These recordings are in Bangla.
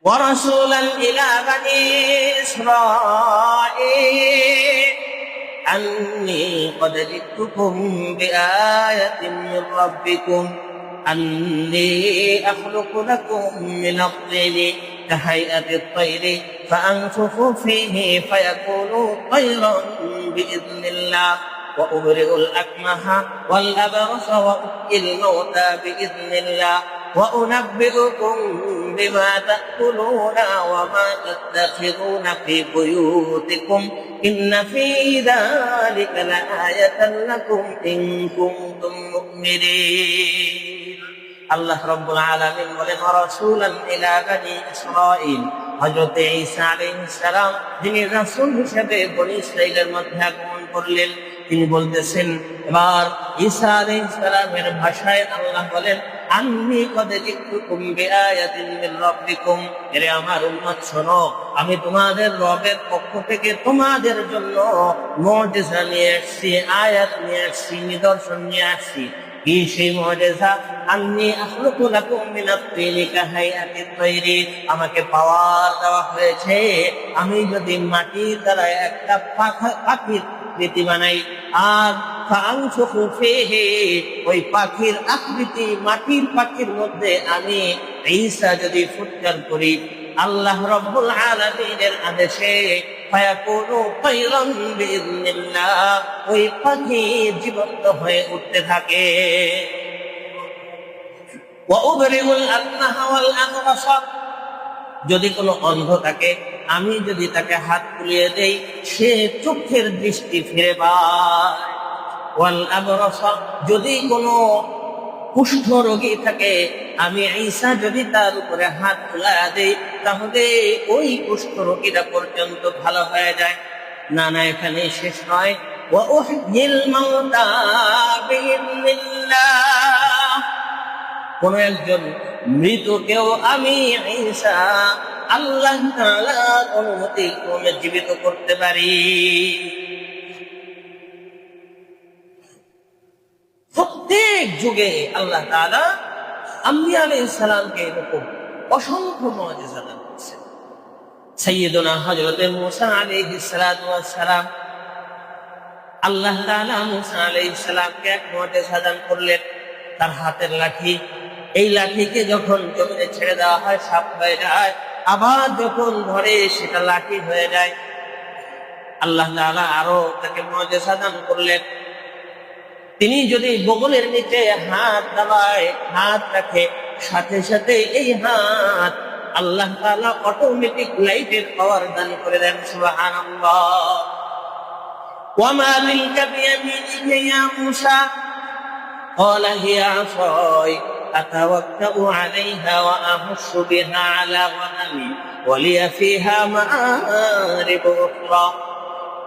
ورسولا إلى بني إسرائيل أني قد جئتكم بآية من ربكم أني أخلق لكم من الطين كهيئة الطير فأنفخ فيه فيكون طيرا بإذن الله وأبرئ الأكمه والأبرص وأحيي الموتى بإذن الله وأنبئكم بما تأكلون وما تتخذون في بيوتكم إن في ذلك لآية لكم إن كنتم مؤمنين আল্লাহ রাব্বুল আলামিন বলেন রাসূলান ইলা বনি ইসরাঈল, হযরত ঈসা আলাইহিস সালাম যিনি রাসূল হিসেবে বনি ইসরাইলের মধ্যে আগমন করলেন, তিনি বলতেছেন, এবার ঈসা আলাইহিস সালামের ভাষায় আল্লাহ বলেন, আন্নী কদ জিতুকুম বিআয়াতিন মির রাব্বিকুম, এরে আমার উম্মত শোনো, আমি তোমাদের রবের পক্ষ থেকে তোমাদের জন্য মুজিজা নিয়ে আসছি, আয়াত নিয়ে আসছি, নিদর্শন নিয়ে আসছি। কি সেই মুজিজা? আন্নী আখলুকু লাকুম মিনাত তিনি কাহাইয়াতিত তৈরি, আমাকে পাওয়ার দেওয়া হয়েছে আমি যদি মাটির দ্বারা একটা পাখির আকৃতি বানাই, আর ফাআনফুখু ফীহি, ওই পাখির আকৃতি মাটির পাখির মধ্যে আমি ঈসা যদি ফুৎকার করি আল্লাহ রাব্বুল আলামিনের আদেশে, ফায়াকুনু তায়রান বিইذنিল্লাহ, ওই পাখি জীবন্ত হয়ে উঠতে থাকে। ওয়া উবরিউল আকমাহা ওয়াল আবরাস, যদি কোনো অন্ধ থাকে আমি যদি তাকে হাত তুলিয়ে দেই সে চোখের দৃষ্টি ফিরে পায়। ওয়াল আবরাস, যদি কোনো কুষ্ঠ রোগী থাকে আমি ঈসা যদি তার উপরে হাত তুলিয়ে দেই তাহলে ওই কুষ্ঠ রোগীরা পর্যন্ত ভালো হয়ে যায়। না না, এখানে শেষ নয়। ওয়া উহয়িল মাউতা বিইذنিল্লাহ, কোন একজন মৃতকেও আমি ঈসা আল্লাহ তাআলার অনুমতি ক্রমে জীবিত করতে পারি। প্রত্যেক যুগে আল্লাহ তাআলা আম্বিয়া আলাইহিস সালামকে এরকম অসংখ্য মুজিজা দান করেছেন। সাইয়্যিদুনা হযরত মূসা আলাইহিস সালাতু ওয়াস সালাম, আল্লাহ তাআলা মূসা আলাইহিস সালামকে এক মুজিজা দান করলেন, তার হাতের লাঠি। এই লাঠিকে যখন জমিনে ছেড়ে দেওয়া হয় সাপ হয়ে যায়, আবার যখন ধরে সেটা লাঠি হয়ে যায়। আল্লাহ তাআলা আরো তাকে মুজিজা দান করলেন, তিনি যদি বগলের নিচে হাত দাবায়, হাত রাখে, সাথে সাথে এই হাত আল্লাহ তাআলা অটোমেটিক লাইটের পাওয়ার দান করে দেন। সুবহানাল্লাহ। ওয়া মা তিলকা বিয়ামিনিকা ইয়া মূসা ক্বালা হিয়া আসাই আতাওয়াক্কাউ আলাইহা ওয়া আহুশু বিহা আলা গনামি ওয়া লিয়া ফিহা মাআরিব উখরা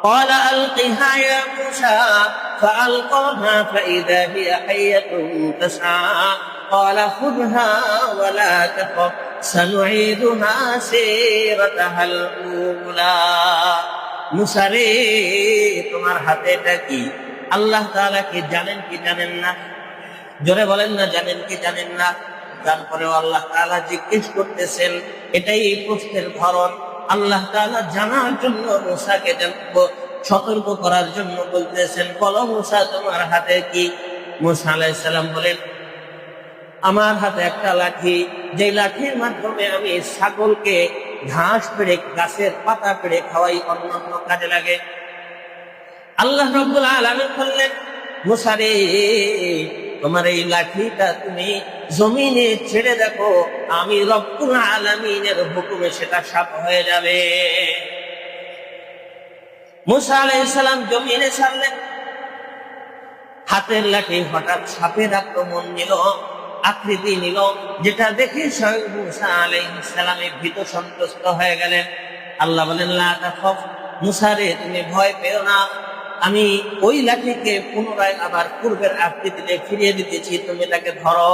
قال ألقها يا موسى فألقاها فإذا هي حية تسعى قال خذها ولا تخف سنعيدها سيرتها الأولى মুসা রে, তোমার হাতে এটা কি? আল্লাহ তাআলা কি জানেন কি জানেন না? জোরে বলেন না, জানেন কি জানেন না? তারপরেও আল্লাহ তাআলা জিজ্ঞেস করতেছেন, এটাই এই প্রশ্নের ধরন। আল্লাহ তাআলা জানার জন্য মূসাকে সতর্ক করার জন্য বলতেছেন, বলো মূসা তোমার হাতে কি? মূসা আলাইহিস সালাম বলেন, আমার হাতে একটা লাঠি, যে লাঠির মাধ্যমে আমি ছাগলকে ঘাস পেড়ে, গাছের পাতা পেড়ে খাওয়াই, অন্যান্য কাজে লাগে। আল্লাহ রাব্বুল আলামিন বললেন, মূসা রে, তোমার এই লাঠিটা তুমি জমিনে ছেড়ে দেখো, আমি রব্বুল আলামিনের হুকুমে সেটা সাপ হয়ে যাবে। মূসা আলাইহিস সালাম জমিনে ছাড়লেন, হাতের লাঠি হঠাৎ সাপের আক্রমণ নিল, আকৃতি নিল, যেটা দেখে স্বয়ং মূসা আলাইহিস সালাম ভীত সন্ত্রস্ত হয়ে গেলেন। আল্লাহ বলেন, লা তাখাফ, মূসা রে তুমি ভয় পেও না, আমি ওই লাঠিকে পুনরায় আবার পূর্বের আকৃতিতে ফিরিয়ে দিতেছি, তুমি তাকে ধরো।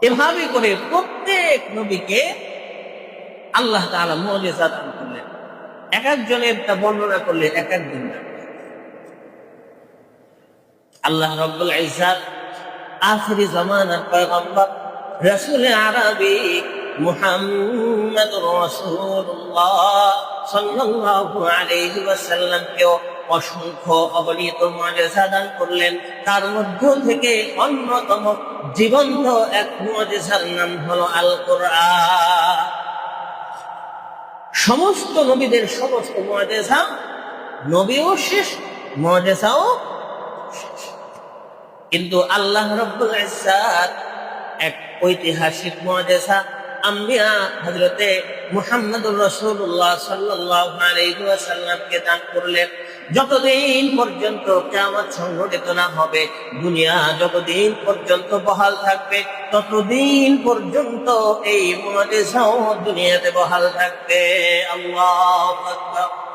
এভাবে করে প্রত্যেক নবীকে আল্লাহ তাআলা মুজিজা দান করলেন। এক একজনের তা বর্ণনা করলে এক একদিন লাগবে। আল্লাহ রাব্বুল ইজ্জাত আখিরি জামানার পয়গম্বর রাসূল আরবি মুহাম্মাদুর রাসূলুল্লাহ সাল্লাল্লাহু আলাইহি ওয়াসাল্লামকেও অসংখ্য অগণিত মুআজিজা দান করলেন। তার মধ্য থেকে অন্যতম জীবন্ত এক মুআজিজার নাম হলো আল কোরআন। সমস্ত নবীদের সমস্ত মুআজিজা, নবীও শেষ, মুআজিজাও শেষ। কিন্তু আল্লাহ রাব্বুল ইজ্জাত এক ঐতিহাসিক মুআজিজা আম্বিয়া হযরতে মুহাম্মদুর রাসূলুল্লাহ সাল্লাল্লাহু আলাইহি ওয়াসাল্লামকে দান করলেন। যতদিন পর্যন্ত কিয়ামত সংঘটিত না হবে, দুনিয়া যতদিন পর্যন্ত বহাল থাকবে, ততদিন পর্যন্ত এই মুআজিজাও দুনিয়াতে বহাল থাকবে। আল্লাহু আকবার।